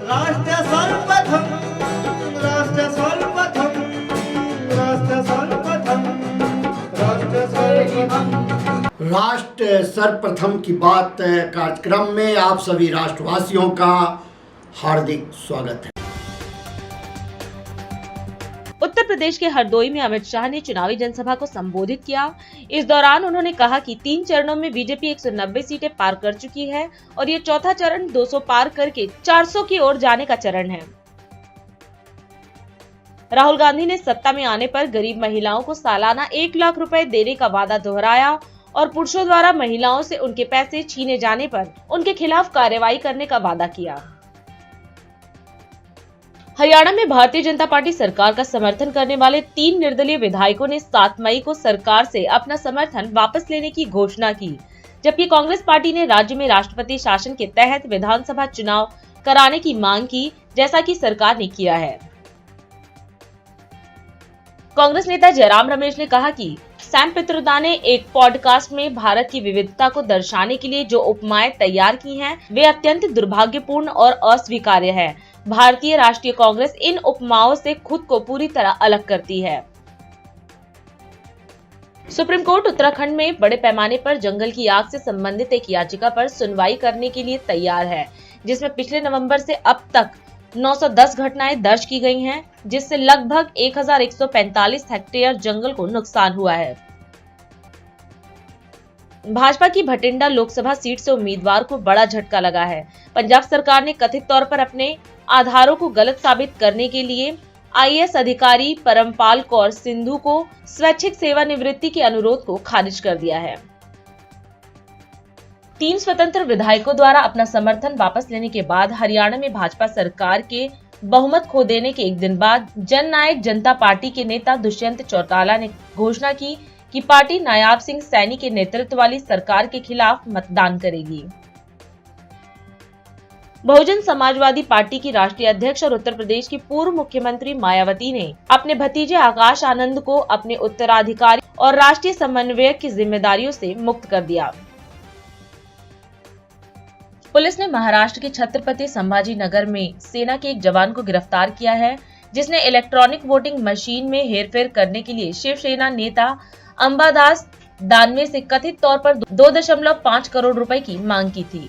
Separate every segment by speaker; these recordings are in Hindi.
Speaker 1: राष्ट्र सर्वप्रथम, राष्ट्र सर्वप्रथम, राष्ट्र सर्वप्रथम, राष्ट्र सर्वप्रथम।
Speaker 2: राष्ट्र सर्वप्रथम की बात कार्यक्रम में आप सभी राष्ट्रवासियों का हार्दिक स्वागत है।
Speaker 3: उत्तर प्रदेश के हरदोई में अमित शाह ने चुनावी जनसभा को संबोधित किया। इस दौरान उन्होंने कहा कि 3 चरणों में बीजेपी 190 सीटें पार कर चुकी है और ये चौथा चरण 200 पार करके 400 की ओर जाने का चरण है। राहुल गांधी ने सत्ता में आने पर गरीब महिलाओं को सालाना 1 लाख रुपए देने का वादा दोहराया और पुरुषों द्वारा महिलाओं से उनके पैसे छीने जाने पर उनके खिलाफ कार्रवाई करने का वादा किया। हरियाणा में भारतीय जनता पार्टी सरकार का समर्थन करने वाले 3 निर्दलीय विधायकों ने 7 मई को सरकार से अपना समर्थन वापस लेने की घोषणा की, जबकि कांग्रेस पार्टी ने राज्य में राष्ट्रपति शासन के तहत विधानसभा चुनाव कराने की मांग की, जैसा कि सरकार ने किया है। कांग्रेस नेता जयराम रमेश ने कहा कि सैम पित्रोदा ने एक पॉडकास्ट में भारत की विविधता को दर्शाने के लिए जो उपमाएं तैयार की हैं, वे अत्यंत दुर्भाग्यपूर्ण और अस्वीकार्य है। भारतीय राष्ट्रीय कांग्रेस इन उपमाओं से खुद को पूरी तरह अलग करती है। सुप्रीम कोर्ट उत्तराखंड में बड़े पैमाने पर जंगल की आग से संबंधित एक याचिका पर सुनवाई करने के लिए तैयार है, जिसमें पिछले नवंबर से अब तक 910 घटनाएं दर्ज की गई हैं, जिससे लगभग 1145 हेक्टेयर जंगल को नुकसान हुआ है। भाजपा की भटिंडा लोकसभा सीट से उम्मीदवार को बड़ा झटका लगा है। पंजाब सरकार ने कथित तौर पर अपने आधारों को गलत साबित करने के लिए आईएएस अधिकारी परमपाल कौर सिंधु को स्वैच्छिक सेवानिवृत्ति के अनुरोध को खारिज कर दिया है। 3 स्वतंत्र विधायकों द्वारा अपना समर्थन वापस लेने के बाद हरियाणा में भाजपा सरकार के बहुमत खो देने के एक दिन बाद जननायक जनता पार्टी के नेता दुष्यंत चौटाला ने घोषणा की कि पार्टी नायाब सिंह सैनी के नेतृत्व वाली सरकार के खिलाफ मतदान करेगी। बहुजन समाजवादी पार्टी की राष्ट्रीय अध्यक्ष और उत्तर प्रदेश की पूर्व मुख्यमंत्री मायावती ने अपने भतीजे आकाश आनंद को अपने उत्तराधिकारी और राष्ट्रीय समन्वयक की जिम्मेदारियों से मुक्त कर दिया। पुलिस ने महाराष्ट्र के छत्रपति संभाजी नगर में सेना के एक जवान को गिरफ्तार किया है, जिसने इलेक्ट्रॉनिक वोटिंग मशीन में हेरफेर करने के लिए शिवसेना नेता अंबादास दानवे से कथित तौर पर 2.5 करोड़ रुपए की मांग की थी।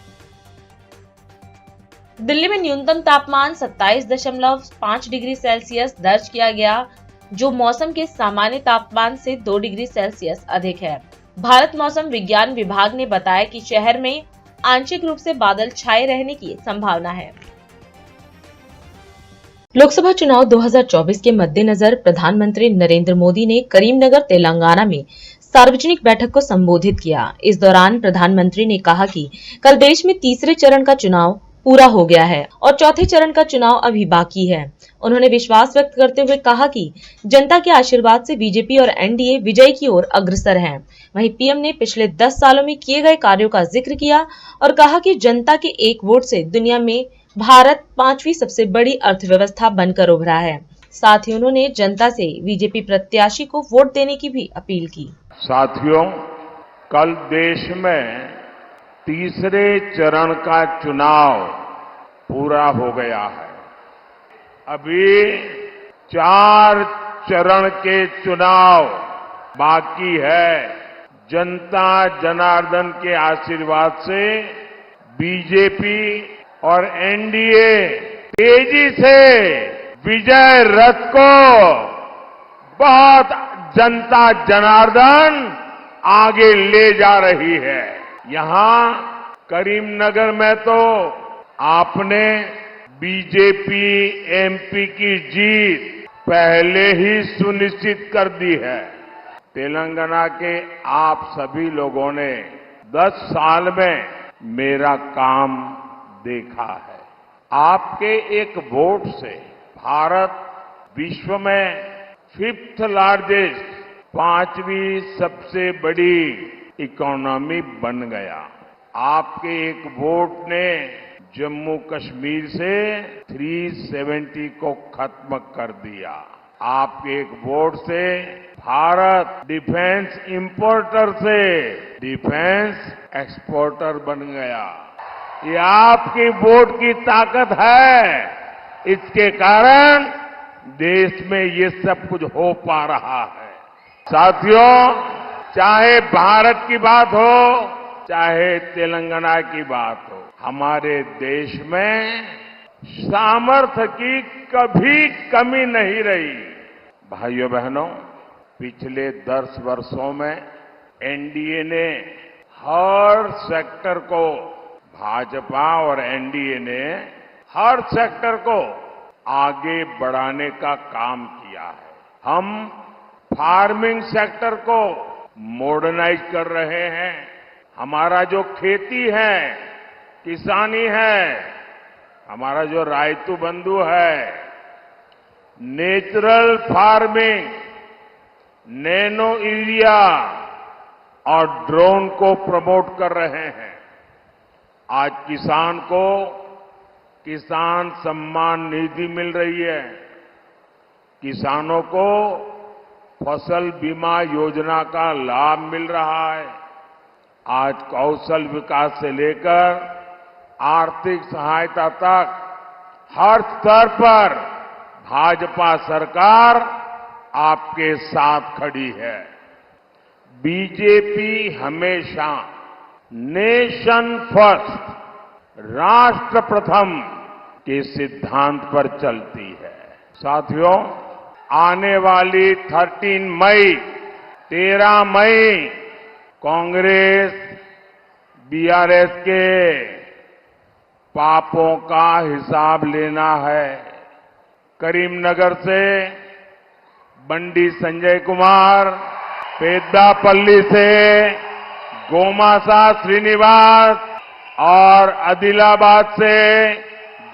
Speaker 3: दिल्ली में न्यूनतम तापमान 27.5 डिग्री सेल्सियस दर्ज किया गया, जो मौसम के सामान्य तापमान से 2 डिग्री सेल्सियस अधिक है। भारत मौसम विज्ञान विभाग ने बताया कि शहर में आंशिक रूप से बादल छाए रहने की संभावना है। लोकसभा चुनाव 2024 के मद्देनजर प्रधानमंत्री नरेंद्र मोदी ने करीमनगर तेलंगाना में सार्वजनिक बैठक को संबोधित किया। इस दौरान प्रधानमंत्री ने कहा कि कल देश में तीसरे चरण का चुनाव पूरा हो गया है और चौथे चरण का चुनाव अभी बाकी है। उन्होंने विश्वास व्यक्त करते हुए कहा कि जनता के आशीर्वाद से बीजेपी और एनडीए विजय की ओर अग्रसर हैं। वहीं पीएम ने पिछले 10 सालों में किए गए कार्यों का जिक्र किया और कहा कि जनता के एक वोट से दुनिया में भारत 5वीं सबसे बड़ी अर्थव्यवस्था बनकर उभरा है। साथ ही उन्होंने जनता से बीजेपी प्रत्याशी को वोट देने की भी अपील की।
Speaker 4: साथियों, कल देश में तीसरे चरण का चुनाव पूरा हो गया है। अभी 4 चरण के चुनाव बाकी है। जनता जनार्दन के आशीर्वाद से बीजेपी और एनडीए तेजी से विजय रथ को बहुत जनता जनार्दन आगे ले जा रही है। यहां करीमनगर में तो आपने बीजेपी एमपी की जीत पहले ही सुनिश्चित कर दी है। तेलंगाना के आप सभी लोगों ने 10 साल में मेरा काम देखा है। आपके एक वोट से भारत विश्व में 5th लार्जेस्ट 5वीं सबसे बड़ी इकोनॉमी बन गया। आपके एक वोट ने जम्मू कश्मीर से 370 को खत्म कर दिया। आपके एक वोट से भारत डिफेंस इंपोर्टर से डिफेंस एक्सपोर्टर बन गया। ये आपकी वोट की ताकत है। इसके कारण देश में ये सब कुछ हो पा रहा है। साथियों, चाहे भारत की बात हो, चाहे तेलंगाना की बात हो, हमारे देश में सामर्थ्य की कभी कमी नहीं रही। भाइयों बहनों, पिछले 10 वर्षों में एनडीए ने हर सेक्टर को, भाजपा और एनडीए ने हर सेक्टर को आगे बढ़ाने का काम किया है। हम फार्मिंग सेक्टर को मॉडर्नाइज कर रहे हैं। हमारा जो खेती है, किसानी है, हमारा जो रायतू बंधु है, नेचुरल फार्मिंग, नैनो यूरिया और ड्रोन को प्रमोट कर रहे हैं। आज किसान को किसान सम्मान निधि मिल रही है। किसानों को फसल बीमा योजना का लाभ मिल रहा है। आज कौशल विकास से लेकर आर्थिक सहायता तक हर स्तर पर भाजपा सरकार आपके साथ खड़ी है। बीजेपी हमेशा नेशन फर्स्ट, राष्ट्र प्रथम के सिद्धांत पर चलती है। साथियों, आने वाली 13 मई कांग्रेस बीआरएस के पापों का हिसाब लेना है। करीमनगर से बंडी संजय कुमार, पेद्दापल्ली से गोमासा श्रीनिवास और आदिलाबाद से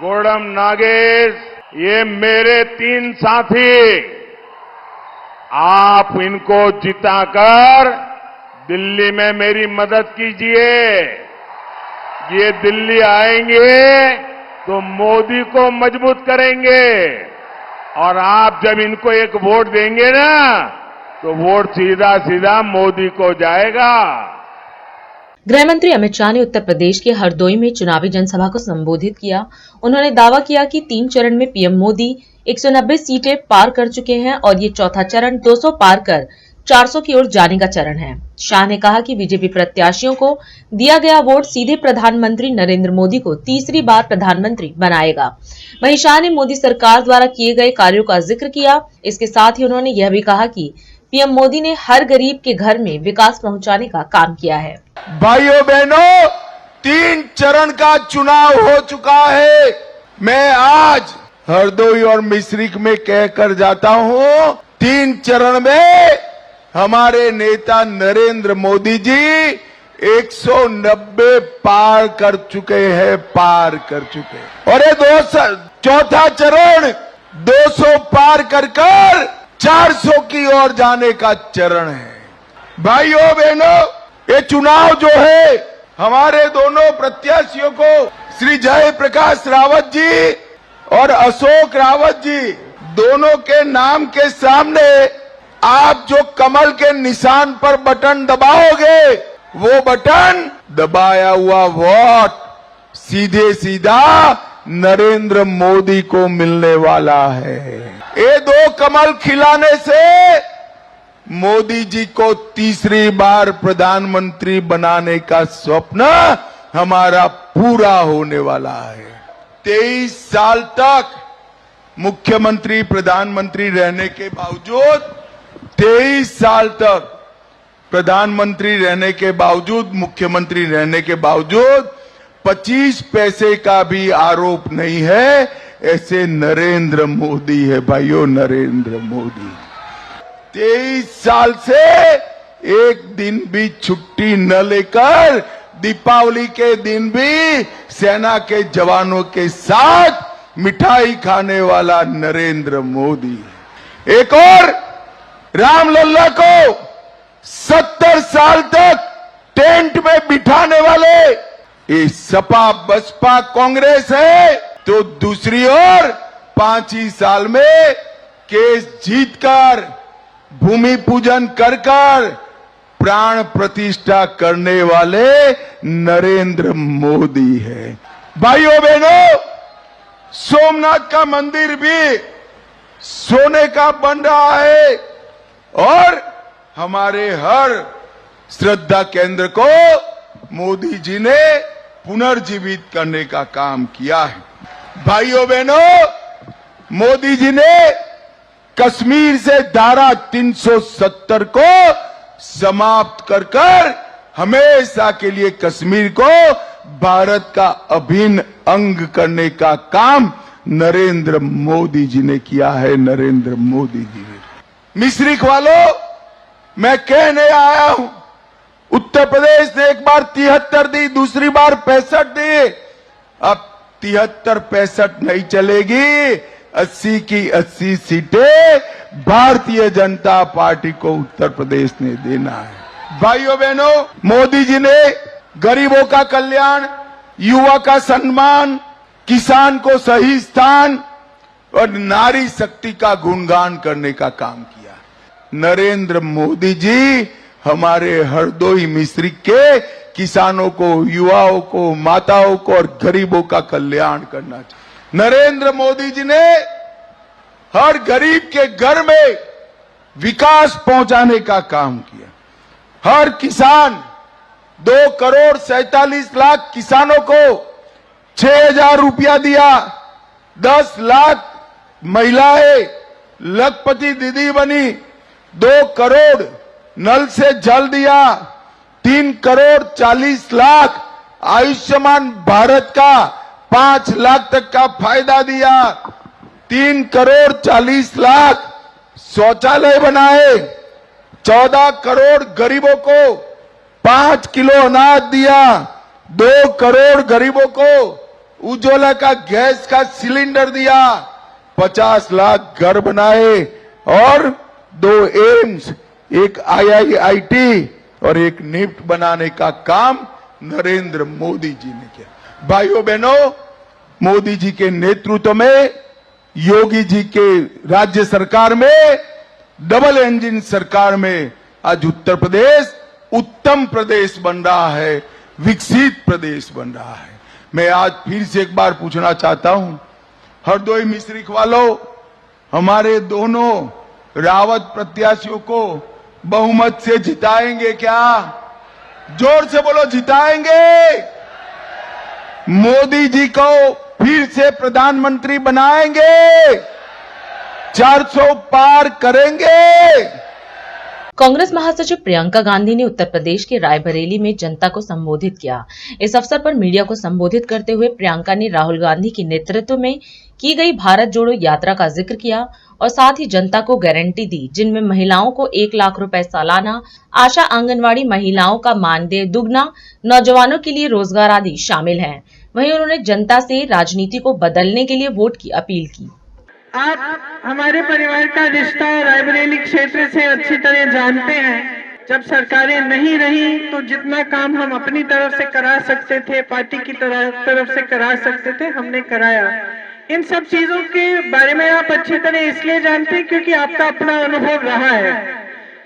Speaker 4: गोडम नागेश, ये मेरे 3 साथी, आप इनको जिताकर दिल्ली में मेरी मदद कीजिए। ये दिल्ली आएंगे तो मोदी को मजबूत करेंगे और आप जब इनको एक वोट देंगे ना, तो वोट सीधा सीधा मोदी को जाएगा।
Speaker 3: गृह मंत्री अमित शाह ने उत्तर प्रदेश के हरदोई में चुनावी जनसभा को संबोधित किया। उन्होंने दावा किया कि 3 चरण में पीएम मोदी 190 सीटें पार कर चुके हैं और ये चौथा चरण 200 पार कर 400 की ओर जाने का चरण है। शाह ने कहा कि बीजेपी प्रत्याशियों को दिया गया वोट सीधे प्रधानमंत्री नरेंद्र मोदी को तीसरी बार प्रधानमंत्री बनाएगा। वहीं शाह ने मोदी सरकार द्वारा किए गए कार्यों का जिक्र किया। इसके साथ ही उन्होंने यह भी कहा कि पीएम मोदी ने हर गरीब के घर में विकास पहुंचाने का काम किया है।
Speaker 5: भाइयों बहनों, 3 चरण का चुनाव हो चुका है। मैं आज हरदोई और मिश्रिख में कहकर जाता हूं, 3 चरण में हमारे नेता नरेंद्र मोदी जी 190 पार कर चुके हैं, और ये चौथा चरण 200 पार कर 400 की ओर जाने का चरण है। भाइयों बहनों, ये चुनाव जो है, हमारे दोनों प्रत्याशियों को श्री जयप्रकाश रावत जी और अशोक रावत जी, दोनों के नाम के सामने आप जो कमल के निशान पर बटन दबाओगे, वो बटन दबाया हुआ वोट सीधे सीधा नरेंद्र मोदी को मिलने वाला है। ये 2 कमल खिलाने से मोदी जी को तीसरी बार प्रधानमंत्री बनाने का स्वप्न हमारा पूरा होने वाला है। 23 साल तक मुख्यमंत्री प्रधानमंत्री रहने के बावजूद, 23 साल तक प्रधानमंत्री रहने के बावजूद, मुख्यमंत्री रहने के बावजूद 25 पैसे का भी आरोप नहीं है। ऐसे नरेंद्र मोदी है भाइयों, नरेंद्र मोदी। 23 साल से एक दिन भी छुट्टी न लेकर दीपावली के दिन भी सेना के जवानों के साथ मिठाई खाने वाला नरेंद्र मोदी। एक और रामलल्ला को 70 साल तक टेंट में बिठाने वाले ये सपा बसपा कांग्रेस है, तो दूसरी ओर 5 ही साल में केस जीतकर, भूमि पूजन कर प्राण प्रतिष्ठा करने वाले नरेंद्र मोदी है। भाइयों बहनों, सोमनाथ का मंदिर भी सोने का बन रहा है और हमारे हर श्रद्धा केंद्र को मोदी जी ने पुनर्जीवित करने का काम किया है। भाइयों बहनों, मोदी जी ने कश्मीर से धारा 370 को समाप्त कर हमेशा के लिए कश्मीर को भारत का अभिन्न अंग करने का काम नरेंद्र मोदी जी ने किया है। नरेंद्र मोदी जी ने। मिश्रिक वालों, मैं कहने आया हूं, उत्तर प्रदेश ने एक बार 73 दी, दूसरी बार 65 दी। अब 73-65 नहीं चलेगी, 80 की 80 सीटें भारतीय जनता पार्टी को उत्तर प्रदेश ने देना है। भाइयों बहनों, मोदी जी ने गरीबों का कल्याण, युवा का सम्मान, किसान को सही स्थान और नारी शक्ति का गुणगान करने का काम किया। नरेंद्र मोदी जी हमारे हरदोई मिश्रिक के किसानों को, युवाओं को, माताओं को और गरीबों का कल्याण करना चाहिए। नरेंद्र मोदी जी ने हर गरीब के घर में विकास पहुंचाने का काम किया। हर किसान 2,47,00,000 किसानों को 6,000 रुपया दिया। 10 लाख महिलाएं लखपति दीदी बनी। 2 करोड़ नल से जल दिया। 3,40,00,000 आयुष्मान भारत का 5 लाख तक का फायदा दिया। 3,40,00,000 शौचालय बनाए। 14 करोड़ गरीबों को 5 किलो अनाज दिया। 2 करोड़ गरीबों को उज्ज्वला का गैस का सिलेंडर दिया। 50 लाख घर बनाए और 2 एम्स, एक IIIT और एक निफ्ट बनाने का काम नरेंद्र मोदी जी ने किया। भाइयों बहनों, मोदी जी के नेतृत्व में, योगी जी के राज्य सरकार में, डबल इंजन सरकार में आज उत्तर प्रदेश उत्तम प्रदेश बन रहा है, विकसित प्रदेश बन रहा है। मैं आज फिर से एक बार पूछना चाहता हूं, हरदोई मिश्रिक वालों, हमारे दोनों रावत प्रत्याशियों को बहुमत से जिताएंगे क्या? जोर से बोलो, जिताएंगे? मोदी जी को फिर से प्रधानमंत्री बनाएंगे? 400 पार करेंगे?
Speaker 3: कांग्रेस महासचिव प्रियंका गांधी ने उत्तर प्रदेश के रायबरेली में जनता को संबोधित किया। इस अवसर पर मीडिया को संबोधित करते हुए प्रियंका ने राहुल गांधी के नेतृत्व में की गई भारत जोड़ो यात्रा का जिक्र किया और साथ ही जनता को गारंटी दी, जिनमें महिलाओं को 1 लाख रुपए सालाना, आशा आंगनवाड़ी महिलाओं का मानदेय दुगना, नौजवानों के लिए रोजगार आदि शामिल हैं। वहीं उन्होंने जनता से राजनीति को बदलने के लिए वोट की अपील की।
Speaker 6: आप हमारे परिवार का रिश्ता रायबरेली क्षेत्र से अच्छी तरह जानते हैं। जब सरकारें नहीं रही तो जितना काम हम अपनी तरफ से करा सकते थे, पार्टी की तरफ से करा सकते थे, हमने कराया। इन सब चीजों के बारे में आप अच्छी तरह इसलिए जानते हैं क्योंकि आपका अपना अनुभव रहा है।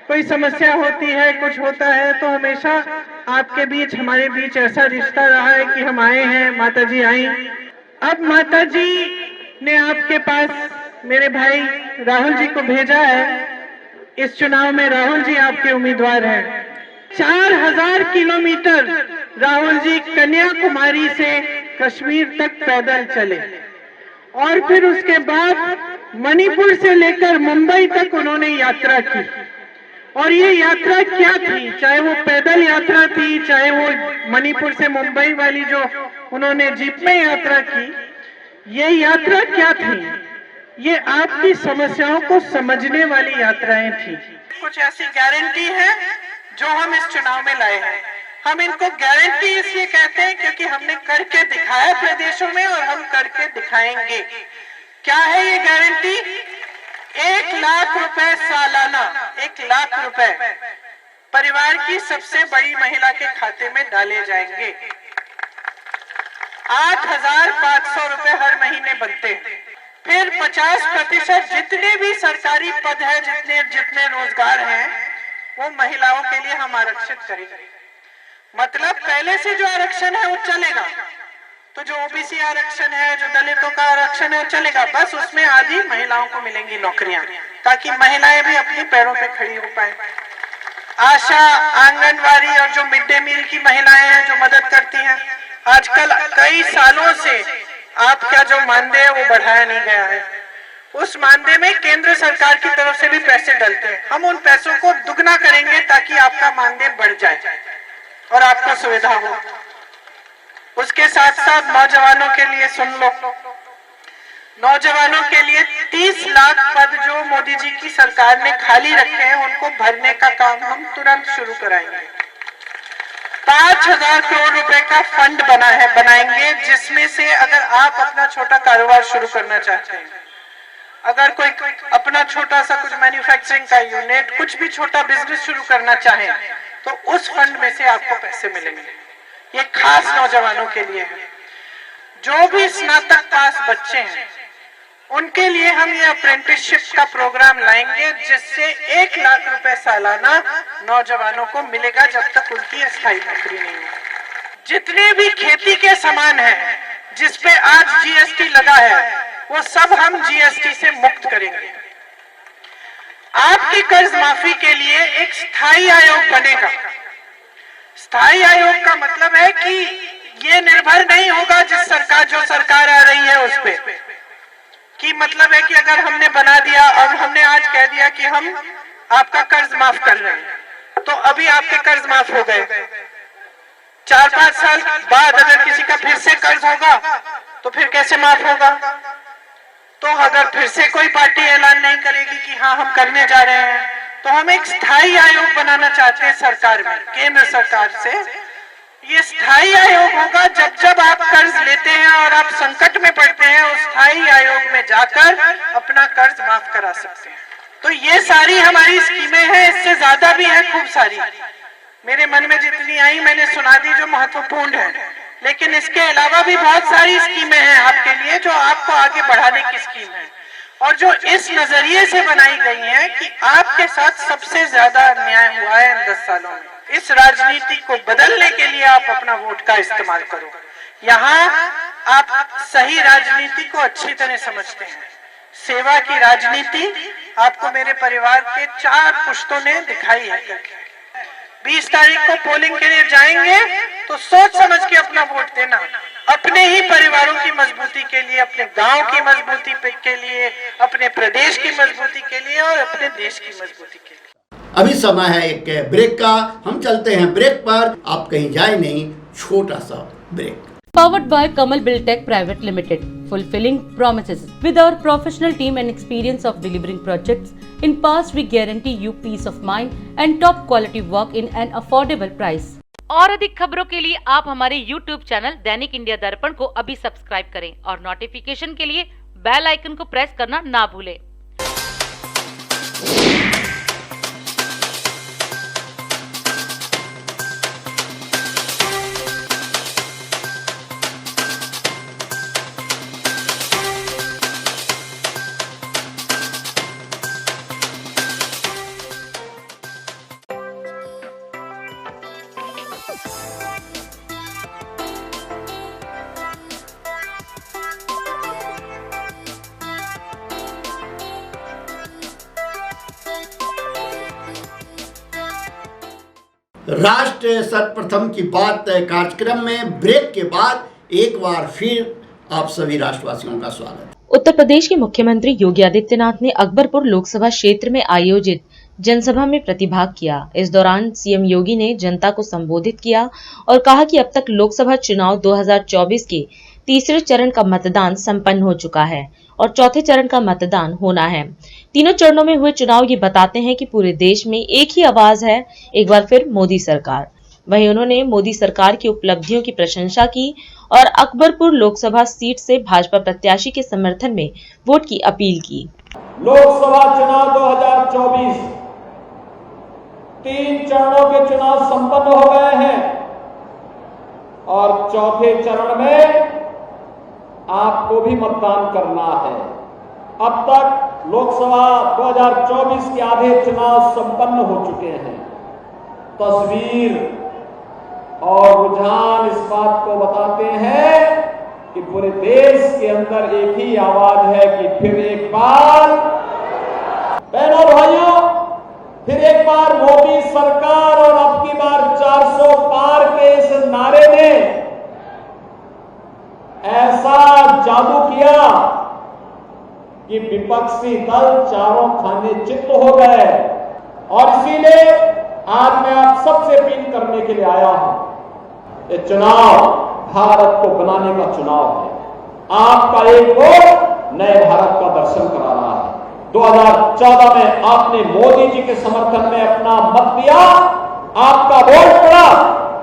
Speaker 6: कोई समस्या होती है, कुछ होता है, तो हमेशा आपके बीच, हमारे बीच ऐसा रिश्ता रहा है कि हम आए हैं, माता जी आई। अब माता जी ने आपके पास मेरे भाई राहुल जी को भेजा है। इस चुनाव में राहुल जी आपके उम्मीदवार हैं। 4000 किलोमीटर राहुल जी कन्याकुमारी से कश्मीर तक पैदल चले और फिर उसके बाद मणिपुर से लेकर मुंबई तक उन्होंने यात्रा की। और ये यात्रा क्या थी? चाहे वो पैदल यात्रा थी, चाहे वो मणिपुर से मुंबई वाली जो उन्होंने जीप में यात्रा की, ये यात्रा क्या थी? ये आपकी समस्याओं को समझने वाली यात्राएं थी। कुछ ऐसी गारंटी है जो हम इस चुनाव में लाए हैं। हम इनको गारंटी इसलिए कहते हैं क्योंकि हमने करके दिखाया प्रदेशों में और हम करके दिखाएंगे। क्या है ये गारंटी? 1 लाख रुपए सालाना, 1 लाख रुपए परिवार की सबसे बड़ी महिला के खाते में डाले जाएंगे। 8,500 रुपए हर महीने बनते हैं। फिर 50% जितने भी सरकारी पद है, जितने रोजगार हैं, वो महिलाओं के लिए हम आरक्षित करेंगे। मतलब पहले से जो आरक्षण है वो चलेगा, तो जो ओबीसी आरक्षण है, जो दलितों का आरक्षण है वो चलेगा, बस उसमें आधी महिलाओं को मिलेंगी नौकरियां, ताकि महिलाएं भी अपने पैरों पे खड़ी हो पाए। आशा, आंगनवाड़ी और जो मिड डे मील की महिलाएं हैं जो मदद करती हैं, आजकल कई सालों से आपका जो मानदेय है वो बढ़ाया नहीं गया है। उस मानदेय में केंद्र सरकार की तरफ से भी पैसे डलते हैं। हम उन पैसों को दुगना करेंगे ताकि आपका मानदेय बढ़ जाए और आपको सुविधा हो। उसके साथ साथ नौजवानों के लिए सुन लो, नौजवानों के लिए 30 लाख पद जो मोदी जी की सरकार ने खाली रखे हैं उनको भरने का काम हम तुरंत शुरू कराएंगे। 5,000 करोड़ रुपए का फंड बनाएंगे, जिसमें से अगर आप अपना छोटा कारोबार शुरू करना चाहते हैं, अगर कोई अपना छोटा सा कुछ मैन्युफैक्चरिंग का यूनिट, कुछ भी छोटा बिजनेस शुरू करना चाहे, तो उस फंड में से आपको पैसे मिलेंगे। ये खास नौजवानों के लिए है। जो भी स्नातक पास बच्चे हैं उनके लिए हम ये अप्रेंटिसशिप का प्रोग्राम लाएंगे, जिससे 1 लाख रुपए सालाना नौजवानों को मिलेगा जब तक उनकी अस्थायी नौकरी नहीं हो। जितने भी खेती के सामान हैं जिसपे आज जीएसटी लगा है, वो सब हम जीएसटी से मुक्त करेंगे। आपकी कर्ज माफी के लिए एक स्थायी आयोग बनेगा। स्थायी आयोग का मतलब है कि ये निर्भर नहीं होगा जो सरकार आ रही है उस पे, कि मतलब है कि अगर हमने बना दिया और हमने आज कह दिया कि हम आपका कर्ज माफ कर रहे हैं, तो अभी आपके कर्ज माफ हो गए। 4-5 साल बाद अगर किसी का फिर से कर्ज होगा तो फिर कैसे माफ होगा? तो अगर फिर से कोई पार्टी ऐलान नहीं करेगी कि हाँ हम करने जा रहे हैं, तो हम एक स्थायी आयोग बनाना चाहते हैं सरकार में, केंद्र सरकार से। ये स्थायी आयोग होगा, जब जब आप कर्ज लेते हैं और आप संकट में पड़ते हैं, उस स्थायी आयोग में जाकर अपना कर्ज माफ करा सकते हैं। तो ये सारी हमारी स्कीमें हैं, इससे ज्यादा भी है खूब सारी। मेरे मन में जितनी आई मैंने सुना दी जो महत्वपूर्ण है, लेकिन इसके अलावा भी बहुत सारी स्कीमें हैं आपके लिए जो आपको आगे बढ़ाने की स्कीम है, और जो इस नजरिए से बनाई गई है कि आपके साथ सबसे ज्यादा अन्याय हुआ है इन 10 सालों में। इस राजनीति को बदलने के लिए आप अपना वोट का इस्तेमाल करो। यहाँ आप सही राजनीति को अच्छी तरह समझते हैं। सेवा की राजनीति आपको मेरे परिवार के 4 पुश्तों ने दिखाई है करके। 20 तारीख को पोलिंग के लिए जाएंगे तो सोच समझ के अपना वोट देना, अपने ही परिवारों की मजबूती के लिए, अपने गांव की मजबूती के लिए, अपने प्रदेश की मजबूती के लिए और अपने देश की मजबूती के लिए।
Speaker 2: अभी समय है एक ब्रेक का, हम चलते हैं ब्रेक पर। आप कहीं जाए नहीं, छोटा सा break.
Speaker 7: Powered by Kamal Buildtech Private Limited, fulfilling promises. With our professional team and experience of delivering projects, in past we guarantee you peace of mind and top quality work in an affordable price.
Speaker 8: और अधिक खबरों के लिए आप हमारे YouTube चैनल दैनिक इंडिया दर्पण को अभी सब्सक्राइब करें और नोटिफिकेशन के लिए बेल आइकन को प्रेस करना ना भूलें।
Speaker 2: राष्ट्र सर्वप्रथम की बात कार्यक्रम में ब्रेक के बाद एक बार फिर आप सभी राष्ट्रवासियों का स्वागत।
Speaker 3: उत्तर प्रदेश के मुख्यमंत्री योगी आदित्यनाथ ने अकबरपुर लोकसभा क्षेत्र में आयोजित जनसभा में प्रतिभाग किया। इस दौरान सीएम योगी ने जनता को संबोधित किया और कहा कि अब तक लोकसभा चुनाव 2024 के तीसरे चरण का मतदान संपन्न हो चुका है और चौथे चरण का मतदान होना है। तीनों चरणों में हुए चुनाव ये बताते हैं कि पूरे देश में एक ही आवाज है, एक बार फिर मोदी सरकार। वहीं उन्होंने मोदी सरकार की उपलब्धियों की प्रशंसा की और अकबरपुर लोकसभा सीट से भाजपा प्रत्याशी के समर्थन में वोट की अपील की।
Speaker 9: लोकसभा चुनाव 2024 3 चरणों के चुनाव संपन्न हो गए हैं और चौथे चरण में आपको भी मतदान करना है। अब तक लोकसभा 2024 के आधे चुनाव संपन्न हो चुके हैं। तस्वीर और रुझान इस बात को बताते हैं कि पूरे देश के अंदर एक ही आवाज है कि फिर एक बार, बहनों भाइयों, फिर एक बार मोदी सरकार और अब की बार 400 पार के इस नारे ने ऐसा जादू किया कि विपक्षी दल चारों खाने चित्त हो गए। और इसीलिए आज मैं आप सबसे अपील करने के लिए आया हूं। ये चुनाव भारत को बनाने का चुनाव है। आपका एक वोट नए भारत का दर्शन करा रहा है। 2014 में आपने मोदी जी के समर्थन में अपना मत दिया, आपका वोट पड़ा,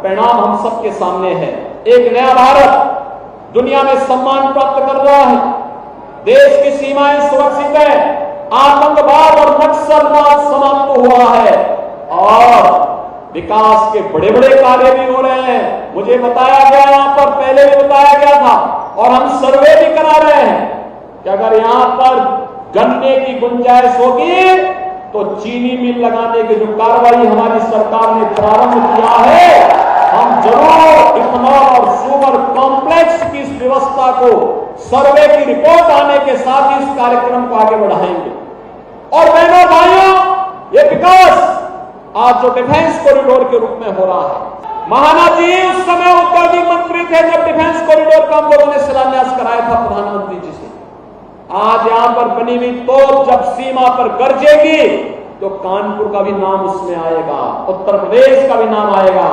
Speaker 9: परिणाम हम सबके सामने है। एक नया भारत दुनिया में सम्मान प्राप्त कर रहा है, देश की सीमाएं सुरक्षित है, आतंकवाद और नक्सलवाद समाप्त हुआ है और विकास के बड़े बड़े कार्य भी हो रहे हैं। मुझे बताया गया, यहां पर पहले भी बताया गया था और हम सर्वे भी करा रहे हैं कि अगर यहां पर गन्ने की गुंजाइश होगी तो चीनी मिल लगाने की जो कार्रवाई हमारी सरकार ने प्रारंभ किया है, हम जरूर इथेनॉल और शुगर कॉम्प्लेक्स की इस व्यवस्था को सर्वे की रिपोर्ट आने के साथ ही इस कार्यक्रम को आगे बढ़ाएंगे। और बहनों भाइयों, ये विकास आज जो डिफेंस कॉरिडोर के रूप में हो रहा है, महाना जी उस समय उद्योगिक मंत्री थे जब डिफेंस कॉरिडोर का हम लोगों ने शिलान्यास कराया था प्रधानमंत्री जी से। आज यहां पर बनी हुई तोप जब सीमा पर गरजेगी तो कानपुर का भी नाम उसमें आएगा, उत्तर प्रदेश का भी नाम आएगा।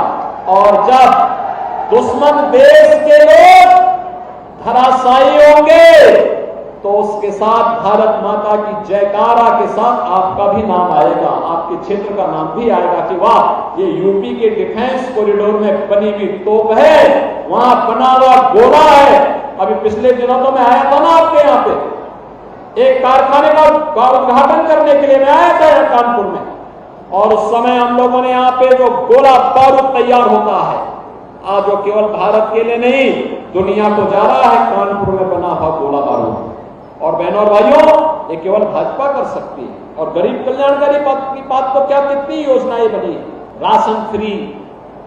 Speaker 9: और जब दुश्मन देश के लोग धराशायी होंगे तो उसके साथ भारत माता की जयकारा के साथ आपका भी नाम आएगा, आपके क्षेत्र का नाम भी आएगा कि वाह, ये यूपी के डिफेंस कॉरिडोर में बनी हुई तोप है, वहां बना हुआ गोला है। अभी पिछले दिनों तो मैं आया था ना आपके यहाँ पे, एक कारखाने का उद्घाटन करने के लिए मैं आया था यहाँ कानपुर में, और उस समय हम लोगों ने यहाँ पे जो गोला बारूद तैयार होता है, आज जो केवल भारत के लिए नहीं दुनिया को जा रहा है कानपुर में बना हुआ गोला बारूद। और बहनों और भाइयों, ये केवल भाजपा कर सकती है। और गरीब कल्याणकारी की बात तो क्या, कितनी योजनाएं बनी है, राशन फ्री,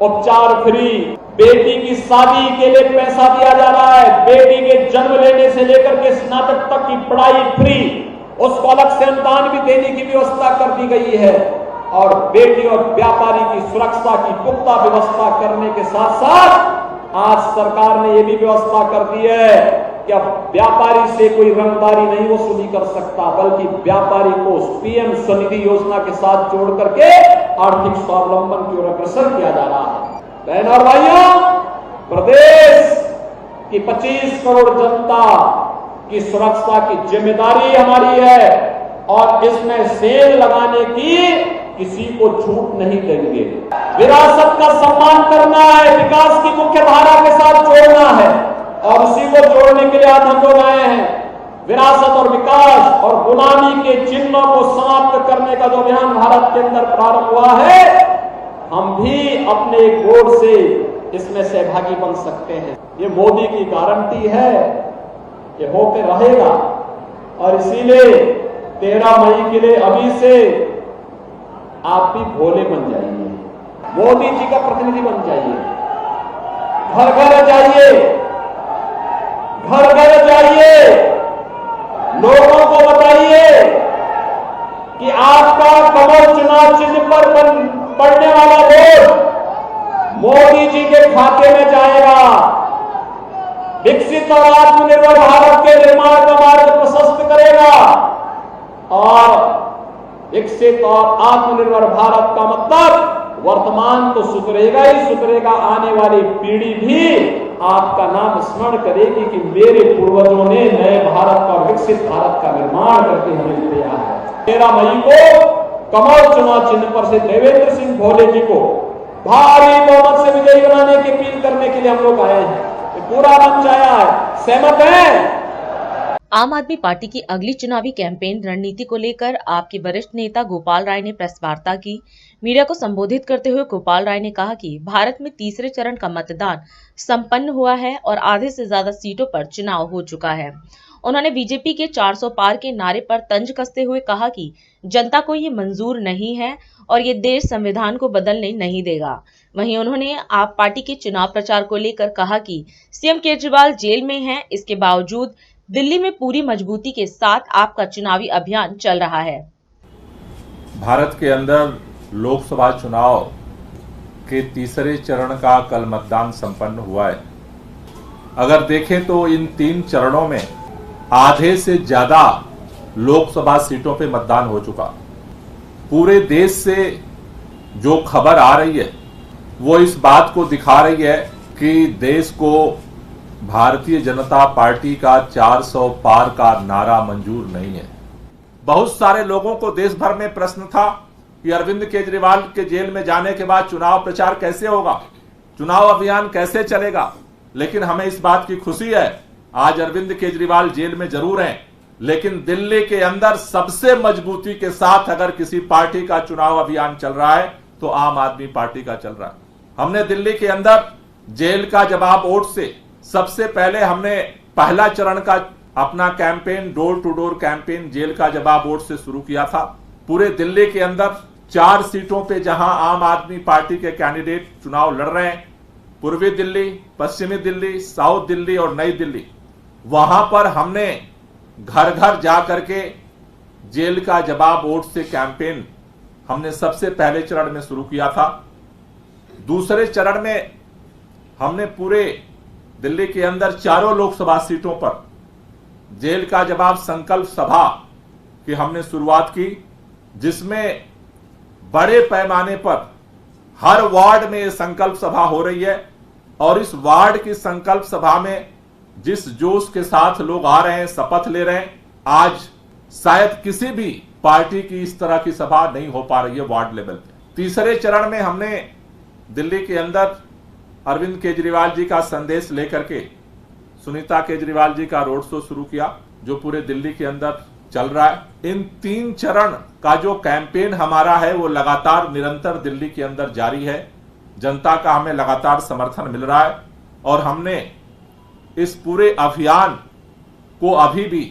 Speaker 9: उपचार फ्री, बेटी की शादी के लिए पैसा दिया जा रहा है, बेटी के जन्म लेने से लेकर के स्नातक तक की पढ़ाई फ्री, उसको अलग से अनुदान भी देने की व्यवस्था कर दी गई है। और बेटी और व्यापारी की सुरक्षा की पुख्ता व्यवस्था करने के साथ साथ आज सरकार ने यह भी व्यवस्था कर दी है कि अब व्यापारी से कोई रंगदारी नहीं वसूली कर सकता, बल्कि व्यापारी को पीएम स्वनिधि योजना के साथ जोड़ करके आर्थिक स्वावलंबन की ओर अग्रसर किया जा रहा है। बहनों और भाइयों, प्रदेश की 25 करोड़ जनता की सुरक्षा की जिम्मेदारी हमारी है और इसमें सेल लगाने की किसी को छूट नहीं देंगे। विरासत का सम्मान करना है, विकास की मुख्य धारा के साथ जोड़ना है और उसी को जोड़ने के लिए आज हम लोग आए हैं। विरासत और विकास और गुलामी के चिन्हों को समाप्त करने का जो अभियान भारत के अंदर प्रारंभ हुआ है, हम भी अपने एक वोट से इसमें सहभागी बन सकते हैं। ये मोदी की गारंटी है, ये होकर रहेगा। और इसीलिए 13 मई के लिए अभी से आप भी भोले बन जाइए, मोदी जी का प्रतिनिधि बन जाइए, घर घर जाइए, घर घर जाइए, लोगों को बताइए कि आपका कमल चुनाव चिन्ह पर पड़ने वाला वोट मोदी जी के खाते में जाएगा। विकसित और आत्मनिर्भर भारत के निर्माण का मार्ग प्रशस्त करेगा। और विकसित और आत्मनिर्भर भारत का मतलब वर्तमान तो सुधरेगा ही सुधरेगा, आने वाली पीढ़ी भी आपका नाम स्मरण करेगी कि मेरे पूर्वजों ने नए भारत का, विकसित भारत का निर्माण करके हमें दिया है। 13 मई को कमल चुनाव चिन्ह पर से देवेंद्र सिंह भोले जी को भारी बहुमत से विजयी बनाने की अपील करने के लिए हम लोग आए हैं। पूरा मंच आया है, सहमत है।
Speaker 3: आम आदमी पार्टी की अगली चुनावी कैंपेन रणनीति को लेकर आपके वरिष्ठ नेता गोपाल राय ने प्रेस वार्ता की। मीडिया को संबोधित करते हुए गोपाल राय ने कहा कि भारत में तीसरे चरण का मतदान संपन्न हुआ है और आधे से ज्यादा सीटों पर चुनाव हो चुका है। उन्होंने बीजेपी के 400 पार के नारे पर तंज कसते हुए कहा कि जनता को ये मंजूर नहीं है और ये देश संविधान को बदलने नहीं देगा। वहीं उन्होंने आप पार्टी के चुनाव प्रचार को लेकर कहा कि सीएम केजरीवाल जेल में हैं, इसके बावजूद दिल्ली में पूरी मजबूती के साथ आपका चुनावी अभियान चल रहा है।
Speaker 10: भारत के अंदर लोकसभा चुनाव के तीसरे चरण का कल मतदान संपन्न हुआ है। अगर देखें तो इन 3 चरणों में आधे से ज्यादा लोकसभा सीटों पे मतदान हो चुका। पूरे देश से जो खबर आ रही है वो इस बात को दिखा रही है कि देश को भारतीय जनता पार्टी का 400 पार का नारा मंजूर नहीं है। बहुत सारे लोगों को देश भर में प्रश्न था कि अरविंद केजरीवाल के जेल में जाने के बाद चुनाव प्रचार कैसे होगा, चुनाव अभियान कैसे चलेगा। लेकिन हमें इस बात की खुशी है, आज अरविंद केजरीवाल जेल में जरूर हैं, लेकिन दिल्ली के अंदर सबसे मजबूती के साथ अगर किसी पार्टी का चुनाव अभियान चल रहा है तो आम आदमी पार्टी का चल रहा है। हमने दिल्ली के अंदर जेल का जवाब वोट से सबसे पहले हमने पहला चरण का अपना campaign, door to door campaign jail का जवाब वोट से शुरू किया था। पूरे दिल्ली के अंदर 4 सीटों पे जहां आम आदमी पार्टी के कैंडिडेट चुनाव लड़ रहे हैं, पूर्वी दिल्ली, पश्चिमी दिल्ली, साउथ दिल्ली और नई दिल्ली, वहां पर हमने घर घर जा करके जेल का जवाब वोट से कैंपेन हमने सबसे पहले चरण में शुरू किया था। दूसरे चरण में हमने पूरे दिल्ली के अंदर 4 लोकसभा सीटों पर जेल का जवाब संकल्प सभा की हमने शुरुआत की, जिसमें बड़े पैमाने पर हर वार्ड में ये संकल्प सभा हो रही है। और इस वार्ड की संकल्प सभा में जिस जोश के साथ लोग आ रहे हैं, शपथ ले रहे हैं, आज शायद किसी भी पार्टी की इस तरह की सभा नहीं हो पा रही है वार्ड लेवल पे। तीसरे चरण में हमने दिल्ली के अंदर अरविंद केजरीवाल जी का संदेश लेकर के सुनीता केजरीवाल जी का रोड शो शुरू किया, जो पूरे दिल्ली के अंदर चल रहा है। इन 3 चरण का जो कैंपेन हमारा है वो लगातार निरंतर दिल्ली के अंदर जारी है। जनता का हमें लगातार समर्थन मिल रहा है और हमने इस पूरे अभियान को अभी भी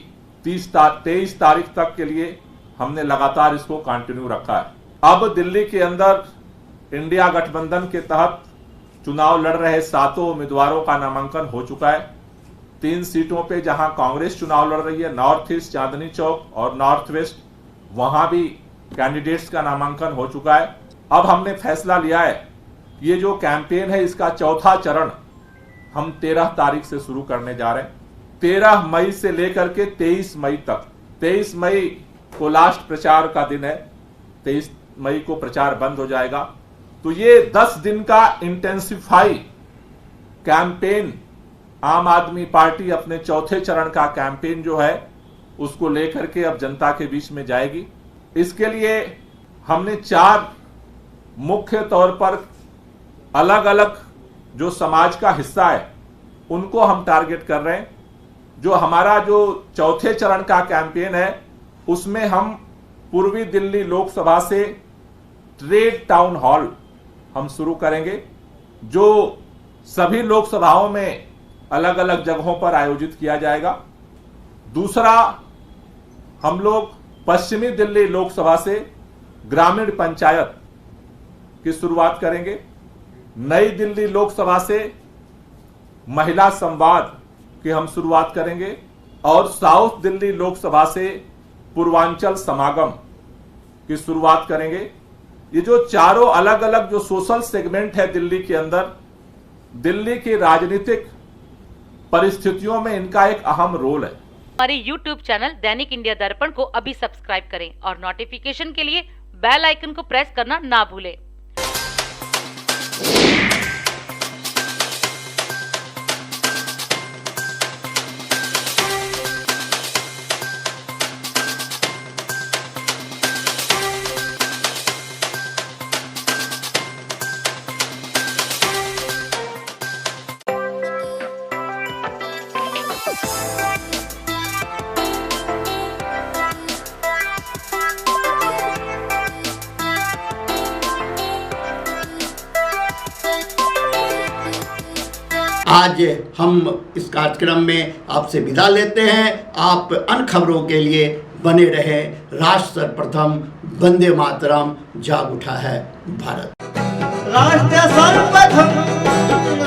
Speaker 10: 23 तारीख तक के लिए हमने लगातार इसको कंटिन्यू रखा है। अब दिल्ली के अंदर इंडिया गठबंधन के तहत चुनाव लड़ रहे 7 उम्मीदवारों का नामांकन हो चुका है। 3 सीटों पे जहां कांग्रेस चुनाव लड़ रही है, नॉर्थ ईस्ट, चांदनी चौक और नॉर्थ वेस्ट, वहां भी कैंडिडेट्स का नामांकन हो चुका है। अब हमने फैसला लिया है, ये जो कैंपेन है इसका चौथा चरण हम 13 तारीख से शुरू करने जा रहे हैं। 13 मई से लेकर के 23 मई तक। 23 मई को लास्ट प्रचार का दिन है, 23 मई को प्रचार बंद हो जाएगा। तो ये 10 दिन का इंटेंसिफाई कैंपेन आम आदमी पार्टी अपने चौथे चरण का कैंपेन जो है उसको लेकर के अब जनता के बीच में जाएगी। इसके लिए हमने 4 मुख्य तौर पर अलग अलग जो समाज का हिस्सा है उनको हम टारगेट कर रहे हैं। जो हमारा जो चौथे चरण का कैंपेन है उसमें हम पूर्वी दिल्ली लोकसभा से ट्रेड टाउन हॉल हम शुरू करेंगे, जो सभी लोकसभाओं में अलग अलग जगहों पर आयोजित किया जाएगा। दूसरा, हम लोग पश्चिमी दिल्ली लोकसभा से ग्रामीण पंचायत की शुरुआत करेंगे। नई दिल्ली लोकसभा से महिला संवाद की हम शुरुआत करेंगे और साउथ दिल्ली लोकसभा से पूर्वांचल समागम की शुरुआत करेंगे। ये जो चारों अलग अलग जो सोशल सेगमेंट है दिल्ली के अंदर, दिल्ली की राजनीतिक परिस्थितियों में इनका एक अहम रोल है।
Speaker 8: हमारे YouTube चैनल दैनिक इंडिया दर्पण को अभी सब्सक्राइब करें और नोटिफिकेशन के लिए बेल आइकन को प्रेस करना ना भूलें।
Speaker 2: आज हम इस कार्यक्रम में आपसे विदा लेते हैं। आप अन्य खबरों के लिए बने रहे। राष्ट्र सर्वप्रथम, वंदे मातरम, जाग उठा है भारत।
Speaker 1: राष्ट्र सर्वप्रथम,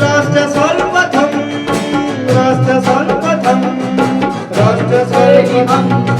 Speaker 1: राष्ट्र सर्वप्रथम, राष्ट्र सर्वप्रथम, राष्ट्र सर्वप्रथम।